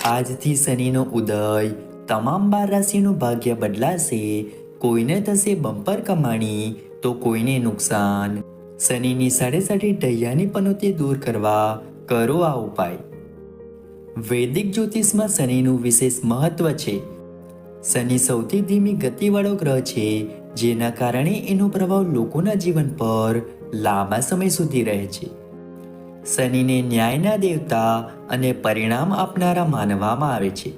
આજથી શનિનો ઉદય, તમામ 12 રાશિનું ભાગ્ય બદલાશે. કોઈને થશે બમ્પર કમાણી તો કોઈને નુકસાન. શનિની સાડેસાતી ઢૈયાની પનોતી દૂર કરવા કરો આ ઉપાય. વૈદિક જ્યોતિષમાં શનિનું વિશેષ મહત્વ છે. શનિ સૌથી ધીમી ગતિવાળો ગ્રહ છે, જેના કારણે એનો પ્રભાવ લોકોના જીવન પર લાંબા સમય સુધી રહે છે. શનિને ન્યાયના દેવતા અને પરિણામ આપનારા માનવામાં આવે છે.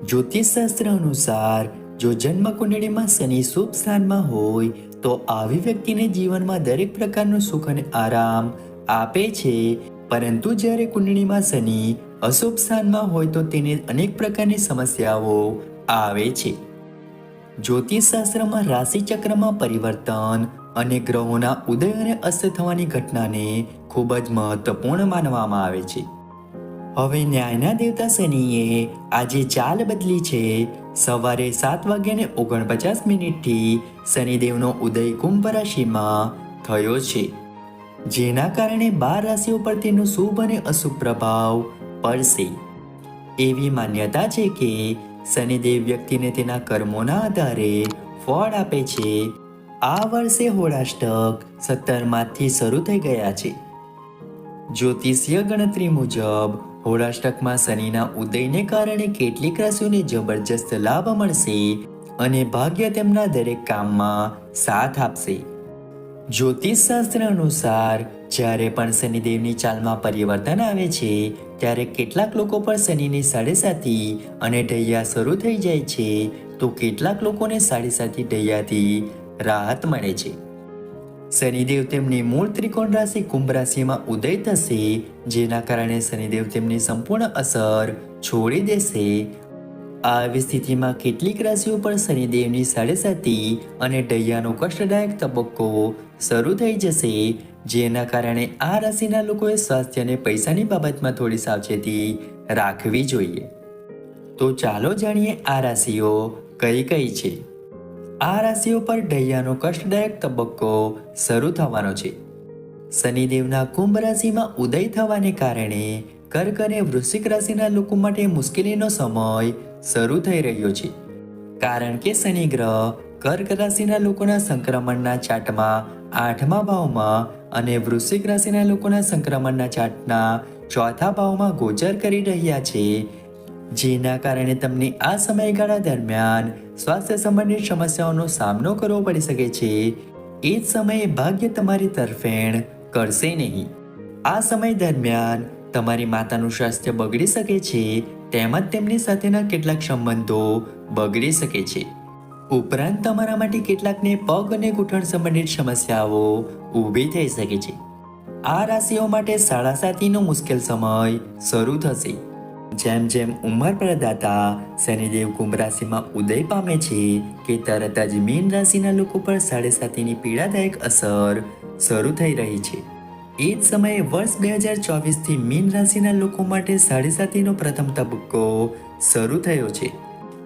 જ્યોતિષશાસ્ત્ર અનુસાર જો જન્મ કુંડળીમાં શનિ શુભ સ્થાનમાં હોય તો આવી વ્યક્તિને જીવનમાં દરેક પ્રકારનું સુખ અને આરામ આપે છે. પરંતુ જ્યારે કુંડળીમાં શનિ અશુભ સ્થાનમાં હોય તો તેને અનેક પ્રકારની સમસ્યાઓ આવે છે. જ્યોતિષશાસ્ત્રમાં રાશિચક્રમાં પરિવર્તન અને ગ્રહોના ઉદય અને અસ્ત થવાની ઘટનાને ખૂબ જ મહત્વપૂર્ણ માનવામાં આવે છે. હવે ન્યાયના દેવતા શનિએ આજે ચાલ બદલી છે. સવારે 7:49 શનિદેવનો ઉદય કુંભ રાશિમાં થયો છે, જેના કારણે 12 રાશિઓ પર તેનો શુભ અને અશુભ પ્રભાવ પડશે. એવી માન્યતા છે કે શનિદેવ વ્યક્તિને તેના કર્મોના આધારે ફળ આપે છે. આ વર્ષે હોળાષ્ટક 17 માર્ચથી શરૂ થઈ ગયા છે. જ્યોતિષીય ગણતરી મુજબ હોળાષ્ટકમાં શનિના ઉદયને કારણે કેટલીક રાશિઓને જબરજસ્ત લાભ મળશે અને ભાગ્ય તેમના દરેક કામમાં સાથ આપશે. જ્યોતિષશાસ્ત્ર અનુસાર જ્યારે પણ શનિદેવની ચાલમાં પરિવર્તન આવે છે, ત્યારે કેટલાક લોકો પર શનિની સાડેસાતી અને ઢૈયા શરૂ થઈ જાય છે, તો કેટલાક લોકોને સાડેસાતી ઢૈયાથી રાહત મળે છે. શનિદેવ તેમની મૂળ ત્રિકોણ રાશિ કુંભ રાશિમાં ઉદય થશે, જેના કારણે શનિદેવ તેમની સંપૂર્ણ અસર છોડી દેશે. આવી સ્થિતિમાં કેટલીક રાશિઓ પર શનિદેવની સાડેસાતી અને ઢૈયાનો કષ્ટદાયક તબક્કો શરૂ થઈ જશે, જેના કારણે આ રાશિના લોકોએ સ્વાસ્થ્ય અને પૈસાની બાબતમાં થોડી સાવચેતી રાખવી જોઈએ. તો ચાલો જાણીએ આ રાશિઓ કઈ કઈ છે. આ રાશિઓ પર ઢૈયાનો કષ્ટદાયક તબક્કો શરૂ થવાનો છે. શનિદેવના કુંભ રાશિમાં ઉદય થવાને કારણે કર્ક અને વૃશ્ચિક રાશિના લોકો માટે મુશ્કેલીનો સમય શરૂ થઈ રહ્યો છે, કારણ કે શનિ ગ્રહ કર્ક રાશિના લોકોના સંક્રમણના ચાર્ટમાં 8મા ભાવમાં અને વૃશ્ચિક રાશિના લોકોના સંક્રમણના ચાર્ટના 4થા ભાવમાં ગોચર કરી રહ્યા છે, જેના કારણે તમને આ સમયગાળા દરમિયાન સ્વાસ્થ્ય સંબંધિત સમસ્યાઓનો સામનો કરવો પડી શકે છે. એ જ સમયે ભાગ્ય તમારી તરફેણ કરશે નહીં. આ સમય દરમિયાન તમારી માતાનું સ્વાસ્થ્ય બગડી શકે છે, તેમજ તેમની સાથેના કેટલાક સંબંધો બગડી શકે છે. ઉપરાંત તમારા માટે કેટલાકને પગ અને ઘૂંટણ સંબંધિત સમસ્યાઓ ઊભી થઈ શકે છે. આ રાશિઓ માટે સાડાસાતીનો મુશ્કેલ સમય શરૂ થશે. જેમ જેમ ઉંમર પ્રદાતા શનિદેવ કુંભ રાશિમાં ઉદય પામે છે કે તરત જ મીન રાશિના લોકો પર સાડેસાતીની પીડાદાયક અસર શરૂ થઈ રહી છે. એ જ સમયે વર્ષ 2024થી મીન રાશિના લોકો માટે સાડેસાતીનો પ્રથમ તબક્કો શરૂ થયો છે.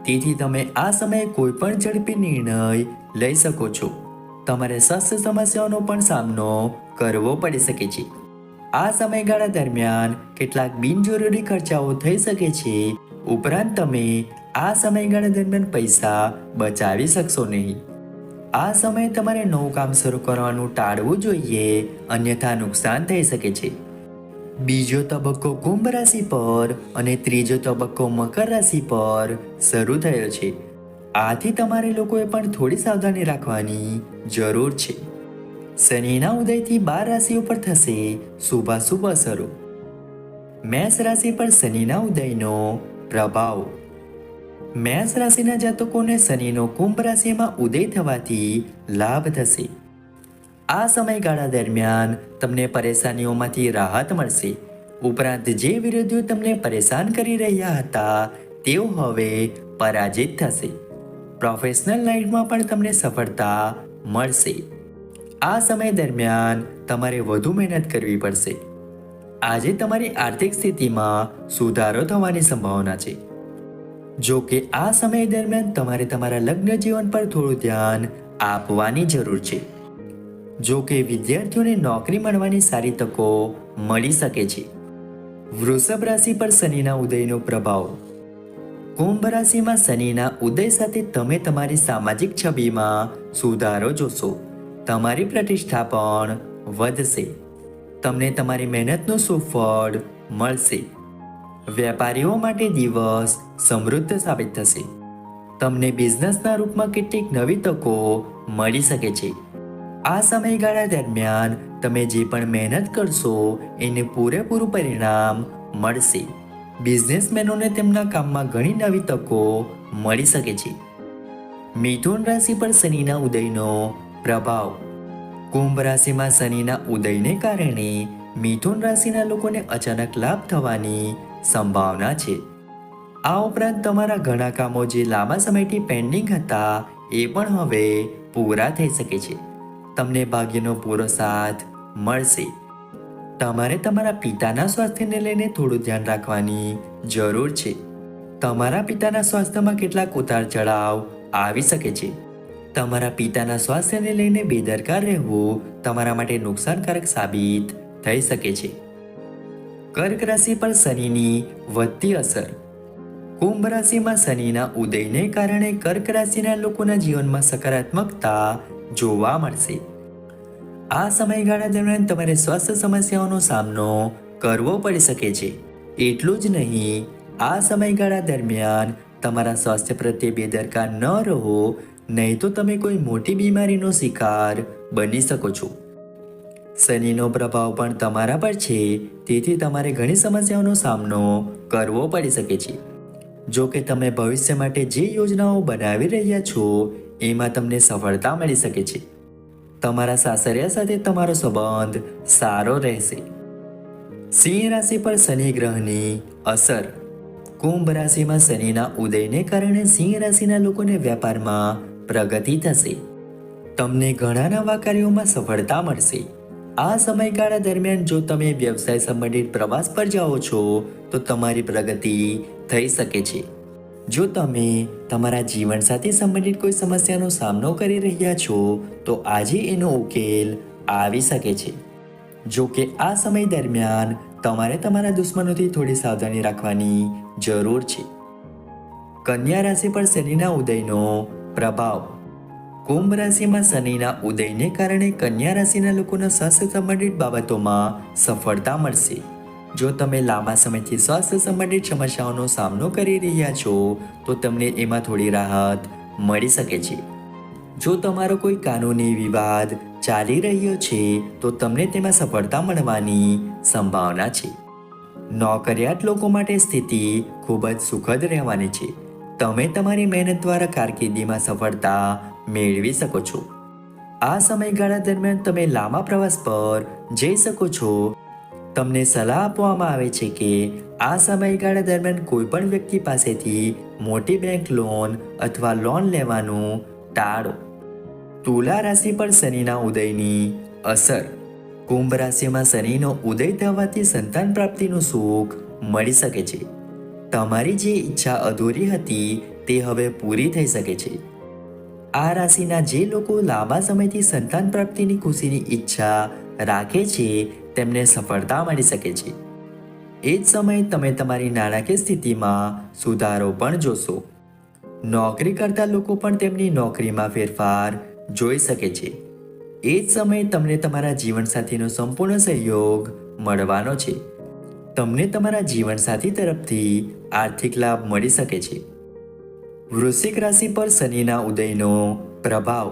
તેથી તમે આ સમયે કોઈ પણ ઝડપી નિર્ણય લઈ શકો છો. તમારે સ્વાસ્થ્ય સમસ્યાઓનો પણ સામનો કરવો પડી શકે છે. આ સમયગાળા દરમિયાન કેટલાક બિનજરૂરી ખર્ચાઓ થઈ શકે છે. ઉપરાંત તમે આ સમયગાળા દરમિયાન પૈસા બચાવી શકશો નહીં. આ સમયે તમારે નવું કામ શરૂ કરવાનું ટાળવું જોઈએ, અન્યથા નુકસાન થઈ શકે છે. બીજો તબક્કો કુંભ રાશિ પર અને ત્રીજો તબક્કો મકર રાશિ પર શરૂ થયો છે. આથી તમારે લોકોએ પણ થોડી સાવધાની રાખવાની જરૂર છે. શનિના ઉદયથી 12 રાશિઓ પર થશે શુભાશુભ અસરો. મેષ રાશિ પર શનિના ઉદયનો પ્રભાવ. મેષ રાશિના જાતકોને શનિનો કુંભ રાશિમાં ઉદય થવાથી લાભ થશે. આ સમયગાળા દરમિયાન તમને પરેશાનીઓમાંથી રાહત મળશે. ઉપરાંત જે વિરોધીઓ તમને પરેશાન કરી રહ્યા હતા તેઓ હવે પરાજિત થશે. પ્રોફેશનલ લાઈફમાં પણ તમને સફળતા મળશે. આ સમય દરમિયાન તમારે વધુ મહેનત કરવી પડશે. આજે તમારી આર્થિક સ્થિતિમાં સુધારો થવાની સંભાવના છે. જો કે આ સમય દરમિયાન તમારે તમારા લગ્ન જીવન પર થોડું ધ્યાન આપવાની જરૂર છે. જો કે વિદ્યાર્થીઓને નોકરી મળવાની સારી તકો મળી શકે છે. વૃષભ રાશિ પર શનિના ઉદયનો પ્રભાવ. કુંભ રાશિમાં શનિના ઉદય સાથે તમે તમારી સામાજિક છબીમાં સુધારો જોશો. તમારી પ્રતિષ્ઠા પણ વધશે. તમને તમારી મહેનતનું સુફળ મળશે. વેપારીઓ માટે દિવસ સમૃદ્ધ સાબિત થશે. તમને બિઝનેસના રૂપમાં કેટલીક નવી તકો મળી શકે છે. આ સમયગાળા દરમિયાન તમે જે પણ મહેનત કરશો એને પૂરેપૂરું પરિણામ મળશે. બિઝનેસમેનોને તેમના કામમાં ઘણી નવી તકો મળી શકે છે. મિથુન રાશિ પર શનિના ઉદયનો પ્રભાવ. કુંભ રાશિમાં શનિના ઉદયને કારણે મિથુન રાશિના લોકોને અચાનક લાભ થવાની સંભાવના છે. આ ઉપરાંત તમારા ઘણા કામો જે લાંબા સમયથી પેન્ડિંગ હતા એ પણ હવે પૂરા થઈ શકે છે. તમને ભાગ્યનો પૂરો સાથ મળશે. તમારે તમારા પિતાના સ્વાસ્થ્યને લઈને થોડું ધ્યાન રાખવાની જરૂર છે. તમારા પિતાના સ્વાસ્થ્યમાં કેટલાક ઉતાર ચઢાવ આવી શકે છે. તમારા પિતાના સ્વાસ્થ્યને લઈને બેદરકાર રહેવું તમારા માટે નુકસાનકારક સાબિત થઈ શકે છે. કર્ક રાશિ પર શનિની વધતી અસર. કુંભ રાશિમાં શનિના ઉદયને કારણે કર્ક રાશિના લોકોના જીવનમાં સકારાત્મકતા જોવા મળશે. આ સમયગાળા દરમિયાન તમારે સ્વાસ્થ્ય સમસ્યાઓનો સામનો કરવો પડી શકે છે. એટલું જ નહીં, આ સમયગાળા દરમિયાન તમારા સ્વાસ્થ્ય પ્રત્યે બેદરકાર ન રહો, નહીં તો તમે કોઈ મોટી બીમારીનો શિકાર બની શકો છો. શનિનો પ્રભાવ પણ તમારા પર છે, તેથી તમારે ઘણી સમસ્યાઓનો સામનો કરવો પડી શકે છે. જો કે તમે ભવિષ્ય માટે જે યોજનાઓ બનાવી રહ્યા છો એમાં તમને સફળતા મળી શકે છે. તમારા સાસરિયા સાથે તમારો સંબંધ સારો રહેશે. સિંહ રાશિ પર શનિ ગ્રહની અસર. કુંભ રાશિમાં શનિના ઉદયને કારણે સિંહ રાશિના લોકોને વેપારમાં પ્રગતિ થશે. તમને ઘણા નવા કાર્યોમાં સફળતા મળશે. આ સમયગાળા દરમિયાન જો તમે વ્યવસાય સંબંધિત પ્રવાસ પર જાઓ છો તો તમારી પ્રગતિ થઈ શકે છે. જો તમે તમારા જીવનસાથી સંબંધિત કોઈ સમસ્યાનો સામનો કરી રહ્યા છો તો આજે એનો ઉકેલ આવી શકે છે. જો કે આ સમય દરમિયાન તમારે તમારા દુશ્મનોથી થોડી સાવધાની રાખવાની જરૂર છે. કન્યા રાશિ પર શનિના ઉદયનો પ્રભાવ. કુંભ રાશિમાં શનિના ઉદયને કારણે કન્યા રાશિના લોકોના સ્વાસ્થ્ય સંબંધિત બાબતોમાં સફળતા મળશે. જો તમે લાંબા સમયથી સ્વાસ્થ્ય સંબંધિત સમસ્યાઓનો સામનો કરી રહ્યા છો તો તમને એમાં થોડી રાહત મળી શકે છે. જો તમારો કોઈ કાનૂની વિવાદ ચાલી રહ્યો છે તો તમને તેમાં સફળતા મળવાની સંભાવના છે. નોકરિયાત લોકો માટે સ્થિતિ ખૂબ જ સુખદ રહેવાની છે. તમે તમારી મહેનત દ્વારા કારકિર્દીમાં સફળતા મેળવી શકો છો. આ સમયગાળા દરમિયાન તમે લાંબા પ્રવાસ પર જઈ શકો છો. તમને સલાહ આપવામાં આવે છે કે આ સમયગાળા દરમિયાન કોઈ પણ વ્યક્તિ પાસેથી મોટી બેંક લોન અથવા લોન લેવાનું ટાળો. તુલા રાશિ પર શનિના ઉદયની અસર. કુંભ રાશિમાં શનિનો ઉદય થવાથી સંતાન પ્રાપ્તિનું સુખ મળી શકે છે. તમારી જે ઈચ્છા અધૂરી હતી તે હવે પૂરી થઈ શકે છે. આ રાશિના જે લોકો લાંબા સમયથી સંતાન પ્રાપ્તિની ખુશીની ઈચ્છા રાખે છે તેમને સફળતા મળી શકે છે. એ જ સમયે તમે તમારી નાણાકીય સ્થિતિમાં સુધારો પણ જોશો. નોકરી કરતા લોકો પણ તેમની નોકરીમાં ફેરફાર જોઈ શકે છે. એ જ સમયે તમને તમારા જીવનસાથીનો સંપૂર્ણ સહયોગ મળવાનો છે. તમને તમારા જીવનસાથી તરફથી આર્થિક લાભ મળી શકે છે. વૃશ્ચિક રાશિ પર શનિના ઉદયનો પ્રભાવ.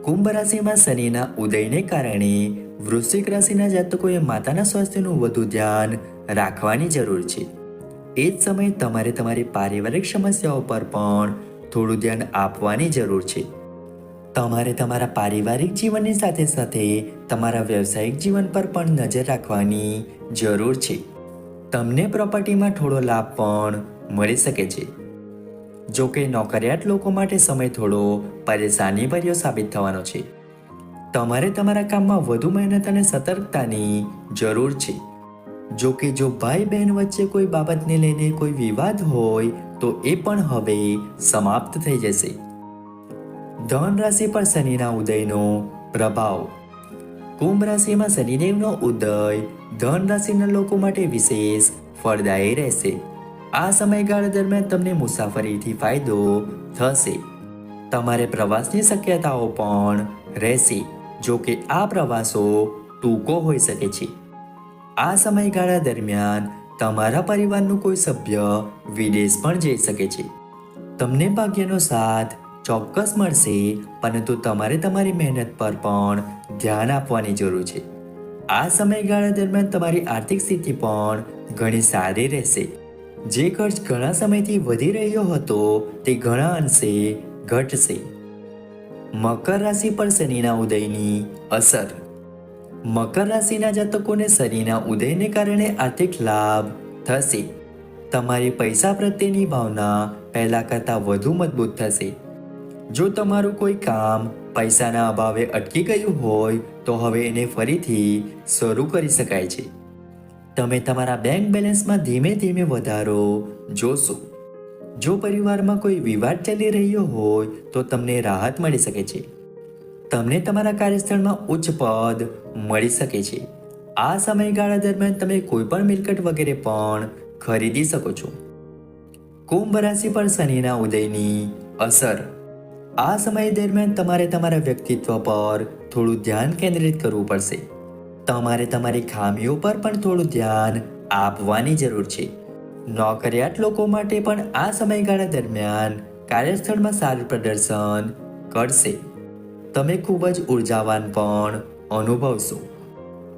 કુંભ રાશિમાં શનિના ઉદયને કારણે વૃશ્ચિક રાશિના જાતકોએ માતાના સ્વાસ્થ્યનું વધુ ધ્યાન રાખવાની જરૂર છે. એ જ સમયે તમારે તમારી પારિવારિક સમસ્યાઓ પર પણ થોડું ધ્યાન આપવાની જરૂર છે. તમારે તમારા પારિવારિક જીવનની સાથે સાથે તમારા વ્યવસાયિક જીવન પર પણ નજર રાખવાની જરૂર છે. તમને પ્રોપર્ટીમાં થોડો લાભ પણ મળી શકે છે. જો કે નોકરિયાત લોકો માટે સમય થોડો પરેશાનીભર્યો સાબિત થવાનો છે. તમારે તમારા કામમાં વધુ મહેનત અને સતર્કતાની જરૂર છે. જો કે જો ભાઈ બહેન વચ્ચે કોઈ બાબતને લઈને કોઈ વિવાદ હોય તો એ પણ હવે સમાપ્ત થઈ જશે. ધન રાશિ પર શનિના ઉદયનો પ્રભાવ. કુંભ રાશિમાં શનિદેવનો ઉદય ધન રાશિના લોકો માટે વિશેષ ફળદાયી રહેશે. આ સમયગાળા દરમિયાન તમને મુસાફરીથી ફાયદો થશે. તમારે પ્રવાસની શક્યતાઓ પણ રહેશે. જો કે આ પ્રવાસો ટૂંકો હોઈ શકે છે. આ સમયગાળા દરમિયાન તમારા પરિવારનું કોઈ સભ્ય વિદેશ પણ જઈ શકે છે. તમને ભાગ્યનો સાથ ચોક્કસ મળશે, પરંતુ તમારે તમારી મહેનત પર પણ ધ્યાન આપવાની જરૂર છે. આ સમયગાળા દરમિયાન તમારી આર્થિક સ્થિતિ પણ ઘણી સારી રહેશે. જે ખર્ચ ઘણા સમયથી વધી રહ્યો હતો તે ઘણા અંશે ઘટશે. મકર રાશિ પર શનિના ઉદયની અસર. મકર રાશિના જાતકોને શનિના ઉદયને કારણે આર્થિક લાભ થશે. તમારી પૈસા પ્રત્યેની ભાવના પહેલા કરતાં વધુ મજબૂત થશે. જો તમારું કોઈ કામ પૈસાના અભાવે અટકી ગયું હોય તો હવે એને ફરીથી શરૂ કરી શકાય છે. તમે તમારા બેંક બેલેન્સમાં ધીમે ધીમે વધારો જોશો. જો પરિવારમાં કોઈ વિવાદ ચાલી રહ્યો હોય તો તમને રાહત મળી શકે છે. તમને તમારા કાર્યસ્થળમાં ઉચ્ચ પદ મળી શકે છે. આ સમયગાળા દરમિયાન તમે કોઈ પણ મિલકત વગેરે પણ ખરીદી શકો છો. કુંભ રાશિ પર શનિના ઉદયની અસર. આ સમય દરમિયાન તમારે તમારા વ્યક્તિત્વ પર થોડું ધ્યાન કેન્દ્રિત કરવું પડશે. તમારે તમારી ખામીઓ પર પણ થોડું ધ્યાન આપવાની જરૂર છે. નોકરિયાત લોકો માટે પણ આ સમયગાળા દરમિયાન કાર્યસ્થળમાં સારું પ્રદર્શન કરશે. તમે ખૂબ જ ઉર્જાવાન પણ અનુભવશો.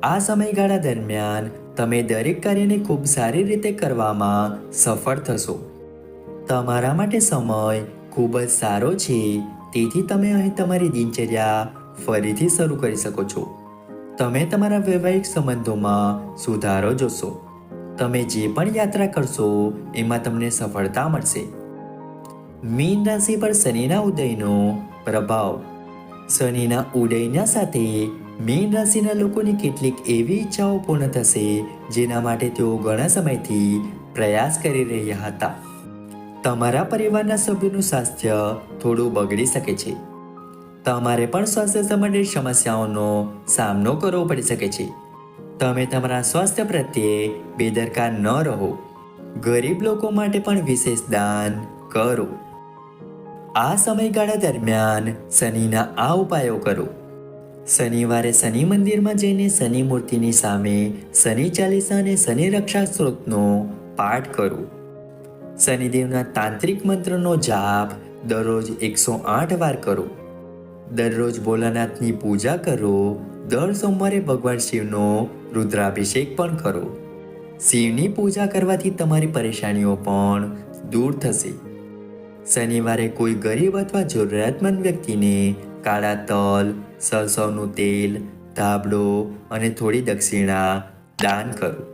આ સમયગાળા દરમિયાન તમે દરેક કાર્યને ખૂબ સારી રીતે કરવામાં સફળ થશો. તમારા માટે સમય ખૂબ જ સારો છે, તેથી તમે અહીં તમારી દિનચર્યા ફરીથી શરૂ કરી શકો છો. તમે તમારા વૈવાહિક સંબંધોમાં સુધારો જોશો. તમે જે પણ યાત્રા કરશો એમાં તમને સફળતા મળશે. મીન રાશિ પર શનિના ઉદયનો પ્રભાવ. શનિના ઉદયના સાથે મીન રાશિના લોકોની કેટલીક એવી ઈચ્છાઓ પૂર્ણ થશે જેના માટે તેઓ ઘણા સમયથી પ્રયાસ કરી રહ્યા હતા. તમારા પરિવારના સભ્યોનું સ્વાસ્થ્ય થોડું બગડી શકે છે. તમારે પણ સ્વાસ્થ્ય સંબંધિત સમસ્યાઓનો સામનો કરવો પડી શકે છે. તમે તમારા સ્વાસ્થ્ય પ્રત્યે બેદરકાર ન રહો. ગરીબ લોકો માટે પણ વિશેષ દાન કરો. આ સમયગાળા દરમિયાન શનિના આ ઉપાયો કરો. શનિવારે શનિ મંદિરમાં જઈને શનિ મૂર્તિની સામે શનિ ચાલીસા અને શનિ રક્ષા સ્ત્રોતનો પાઠ કરો. શનિદેવના તાંત્રિક મંત્રનો જાપ દરરોજ 108 વાર કરો. દરરોજ ભોલાનાથની પૂજા કરો. દર સોમવારે ભગવાન શિવનો રુદ્રાભિષેક પણ કરો. શિવની પૂજા કરવાથી તમારી પરેશાનીઓ પણ દૂર થશે. શનિવારે કોઈ ગરીબ અથવા જરૂરિયાતમંદ વ્યક્તિને કાળા તલ, સરસવનું તેલ, ધાબળો અને થોડી દક્ષિણા દાન કરો.